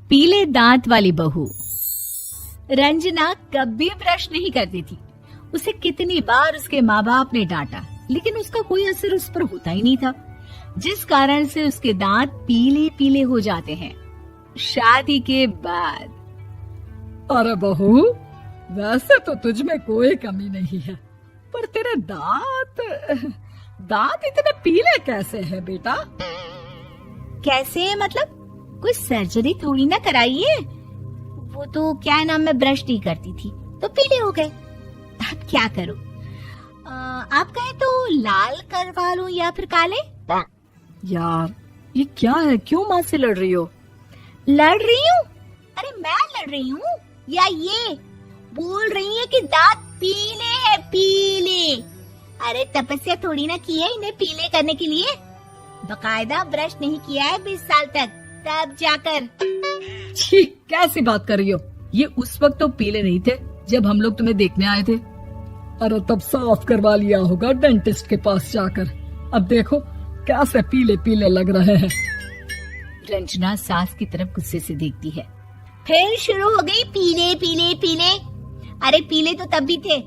पीले दांत वाली बहू। रंजना कभी ब्रश नहीं करती थी। उसे कितनी बार उसके माँ बाप ने डांटा, लेकिन उसका कोई असर उस पर होता ही नहीं था, जिस कारण से उसके दांत पीले पीले हो जाते हैं। शादी के बाद। अरे बहू, वैसे तो तुझ में कोई कमी नहीं है, पर तेरे दांत इतने पीले कैसे हैं बेटा? कैसे मतलब? कोई सर्जरी थोड़ी ना कराइए। वो तो क्या नाम, मैं ब्रश नहीं करती थी तो पीले हो गए। अब क्या करूं? आप कहें तो लाल करवा लूं या फिर काले? यार ये क्या है, क्यों माँ से लड़ रही हो? लड़ रही हूँ? अरे मैं लड़ रही हूँ या ये बोल रही है कि दांत पीले हैं, पीले। अरे तपस्या थोड़ी ना की है इन्हें पीले करने के लिए। बकायदा ब्रश नहीं किया है 20 साल तक, तब जाकर। छी, कैसी बात कर रही हो? ये उस वक्त तो पीले नहीं थे जब हम लोग तुम्हें देखने आए थे। अरे तब साफ करवा लिया होगा डेंटिस्ट के पास जाकर। अब देखो कैसे पीले पीले लग रहे हैं। रंजना सास की तरफ गुस्से से देखती है। फिर शुरू हो गई पीले पीले पीले। अरे पीले तो तब भी थे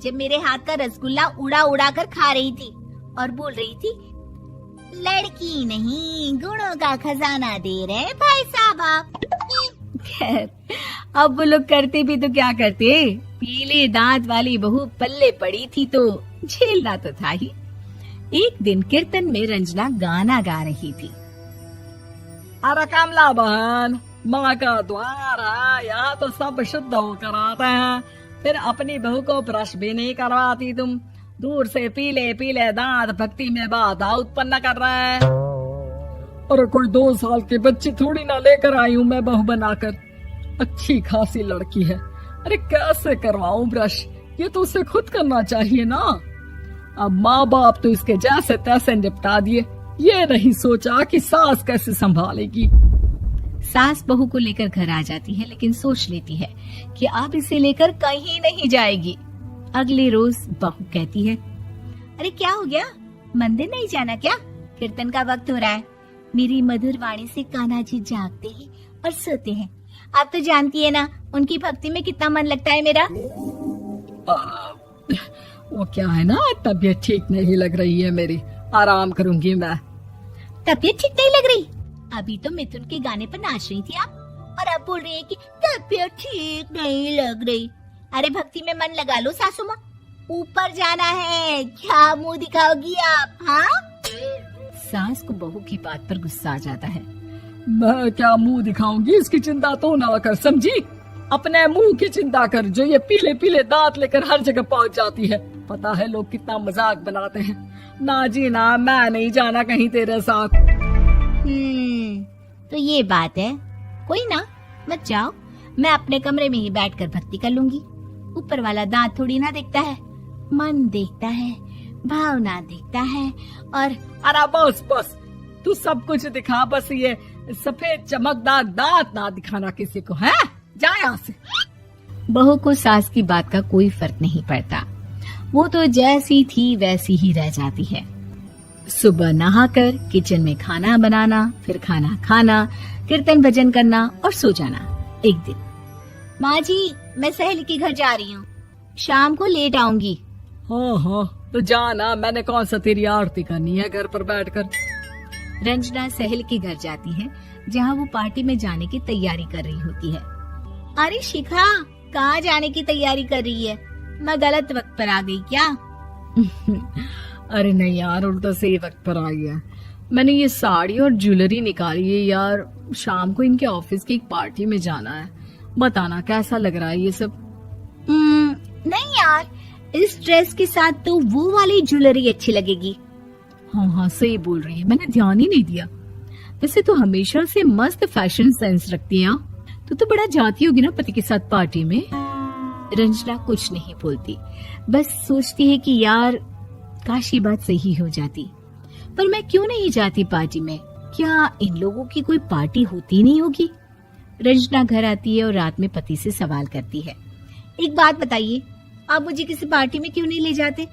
जब मेरे हाथ का रसगुल्ला उड़ा उड़ा कर खा रही थी और बोल रही थी, लड़की नहीं गुणों का खजाना दे रहे भाई साहब आप। खैर, अब वो लोग करते भी तो क्या करते, पीले दांत वाली बहू पल्ले पड़ी थी तो झेलना तो था ही। एक दिन कीर्तन में रंजना गाना गा रही थी। अरे कमला बहन, माँ का द्वार है, यहाँ तो सब शुद्ध होकर आते हैं, फिर अपनी बहू को ब्रश भी नहीं करवाती तुम। दूर से पीले पीले दांत भक्ति में बाधा उत्पन्न कर रहे हैं। अरे कोई 2 साल की बच्ची थोड़ी ना लेकर आई हूँ मैं बहू बनाकर। अच्छी खासी लड़की है, अरे कैसे करवाऊं ब्रश? ये तो उसे खुद करना चाहिए ना। अब माँ बाप तो इसके जैसे तैसे निपटा दिए, ये नहीं सोचा कि सास कैसे संभालेगी। सास बहू को लेकर घर आ जाती है, लेकिन सोच लेती है कि अब इसे लेकर कहीं नहीं जाएगी। अगले रोज बहू कहती है, अरे क्या हो गया, मंदिर नहीं जाना क्या? कीर्तन का वक्त हो रहा है। मेरी मधुर वाणी से कान्हा जी जागते हैं और सोते हैं। आप तो जानती है ना उनकी भक्ति में कितना मन लगता है मेरा। वो क्या है ना, तबीयत ठीक नहीं लग रही है मेरी, आराम करूंगी मैं। तबीयत ठीक नहीं लग रही? अभी तो मिथुन के गाने पर नाच रही थी आप, और अब बोल रही है कि तबीयत ठीक नहीं लग रही। अरे भक्ति में मन लगा लो सासू माँ, ऊपर जाना है, क्या मुंह दिखाओगी आप? हाँ? सास को बहू की बात पर गुस्सा आ जाता है। मैं क्या मुंह दिखाऊंगी, इसकी चिंता तो ना कर, समझी? अपने मुंह की चिंता कर, जो ये पीले पीले दांत लेकर हर जगह पहुंच जाती है। पता है लोग कितना मजाक बनाते हैं। ना जी ना, मैं नहीं जाना कहीं तेरे साथ। तो ये बात है, कोई ना, मत जाओ, मैं अपने कमरे में ही बैठकर भक्ति कर लूंगी। ऊपर वाला दांत थोड़ी ना देखता है, मन देखता है, भावना देखता है। और अरे बस बस, तू सब कुछ दिखा, बस ये सफेद चमकदार दांत ना दिखाना किसी को, है? जा यहाँ से। बहू को सास की बात का कोई फर्क नहीं पड़ता, वो तो जैसी थी वैसी ही रह जाती है। सुबह नहाकर किचन में खाना बनाना, फिर खाना खाना, कीर्तन भजन करना और सो जाना। एक दिन, माँ जी मैं सहेली के घर जा रही हूँ, शाम को लेट आऊंगी। हाँ हाँ तो जाना, मैंने कौन सा तेरी आरती करनी है घर पर बैठकर। रंजना सहेली के घर जाती है, जहाँ वो पार्टी में जाने की तैयारी कर रही होती है। अरे शिखा, कहाँ जाने की तैयारी कर रही है? मैं गलत वक्त पर आ गई क्या? अरे नहीं यार, उल्टा सही वक्त पर आ गया। मैंने ये साड़ी और ज्वेलरी निकाली है यार, शाम को इनके ऑफिस की एक पार्टी में जाना है। बताना कैसा लग रहा है ये सब? नहीं यार, इस ड्रेस के साथ तो वो वाली ज्वेलरी अच्छी लगेगी। हाँ हाँ सही बोल रही है, मैंने ध्यान ही नहीं दिया। वैसे तो हमेशा से मस्त फैशन सेंस रखती है। तो बड़ा जाती होगी ना पति के साथ पार्टी में। रंजना कुछ नहीं बोलती, बस सोचती है कि यार काश ये बात सही हो जाती, पर मैं क्यों नहीं जाती पार्टी में? क्या इन लोगों की कोई पार्टी होती नहीं होगी? रंजना घर आती है और रात में पति से सवाल करती है, एक बात बताइए, आप मुझे किसी पार्टी में क्यों नहीं ले जाते?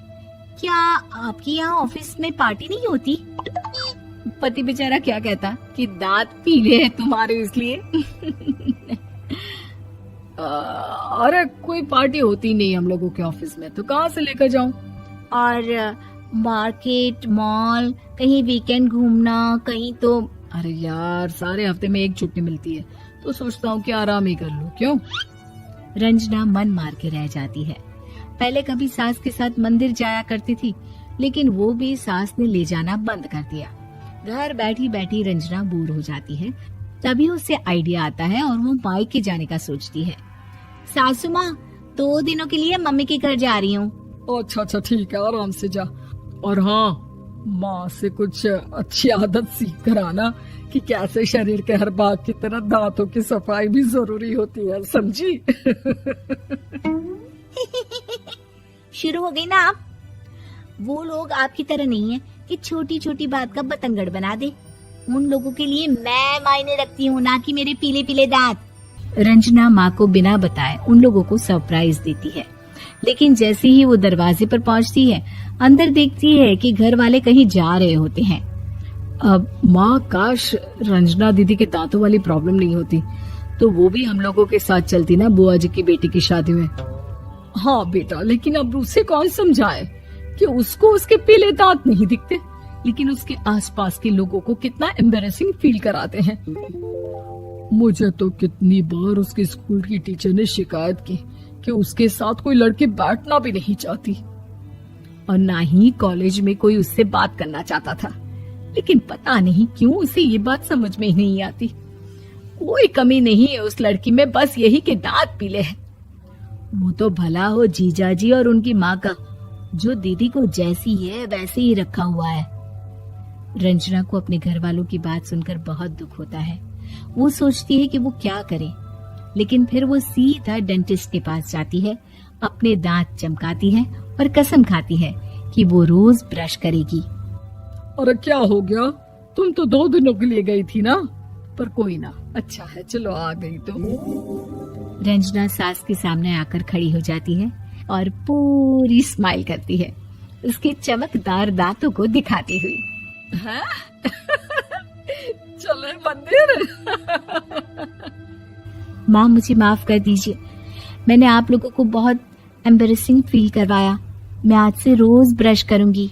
क्या आपके यहाँ ऑफिस में पार्टी नहीं होती? पति बेचारा क्या कहता कि दांत पीले हैं तुम्हारे इसलिए। अरे कोई पार्टी होती नहीं हम लोगों के ऑफिस में, तो कहाँ से लेकर जाऊं? और मार्केट, मॉल, कहीं वीकेंड घूमना, कहीं तो। अरे यार, सारे हफ्ते में एक छुट्टी मिलती है, तो सोचता हूँ कि आराम ही कर लूं। क्यों? रंजना मन मार के रह जाती है। पहले कभी सास के साथ मंदिर जाया करती थी, लेकिन वो भी सास ने ले जाना बंद कर दिया। घर बैठी बैठी रंजना बोर हो जाती है। तभी उसे आइडिया आता है और वो मायके जाने का सोचती है। सासू माँ, 2 दिनों के लिए मम्मी के घर जा रही हूँ। अच्छा ठीक है, आराम से जा। और हाँ, माँ से कुछ अच्छी आदत सीख कर आना कि कैसे शरीर के हर भाग की तरह दांतों की सफाई भी जरूरी होती है, समझी? शुरू हो गई ना आप। वो लोग आपकी तरह नहीं है कि छोटी छोटी बात का बतंगड़ बना दे। उन लोगों के लिए मैं मायने रखती हूँ, ना कि मेरे पीले पीले दांत। रंजना माँ को बिना बताए उन लोगों को सरप्राइज देती है, लेकिन जैसे ही वो दरवाजे पर पहुँचती है, अंदर देखती है कि घर वाले कहीं जा रहे होते हैं। अब माँ, काश रंजना दीदी के दांतों वाली प्रॉब्लम नहीं होती, तो वो भी हम लोगों के साथ चलती ना बुआ जी की बेटी की शादी में। हाँ बेटा, लेकिन अब उसे कौन समझाए कि उसको उसके पीले दांत नहीं दिखते, लेकिन उसके आसपास के लोगों को कितना एम्बैरेसिंग फील कराते हैं। मुझे तो कितनी बार उसके स्कूल की टीचर ने शिकायत की कि उसके साथ कोई लड़की बैठना भी नहीं चाहती, और ना ही कॉलेज में कोई उससे बात करना चाहता था। लेकिन पता नहीं क्यों उसे ये बात समझ में ही नहीं आती। कोई कमी नहीं है उस लड़की में, बस यही कि दांत पीले हैं। वो तो भला हो जीजा जी और उनकी माँ का, जो दीदी को जैसी है वैसे ही रखा हुआ है। रंजना को अपने घर वालों की बात सुनकर बहुत दुख होता है। वो सोचती है कि वो क्या करे, लेकिन फिर वो सीधा डेंटिस्ट के पास जाती है, अपने दांत चमकाती है और कसम खाती है कि वो रोज ब्रश करेगी। अरे क्या हो गया? तुम तो 2 दिनों के लिए गई थी ना, पर कोई ना, अच्छा है, चलो आ गई तो। रंजना सास के सामने आकर खड़ी हो जाती है और पूरी स्माइल करती है, उसके चमकदार दांतों को दिखाती हुई। हैं? चले मंदिर। माँ, मुझे माफ कर दीजिए, मैंने आप लोगों को बहुत एम्बैरेसिंग फील करवाया। मैं आज से रोज ब्रश करूंगी।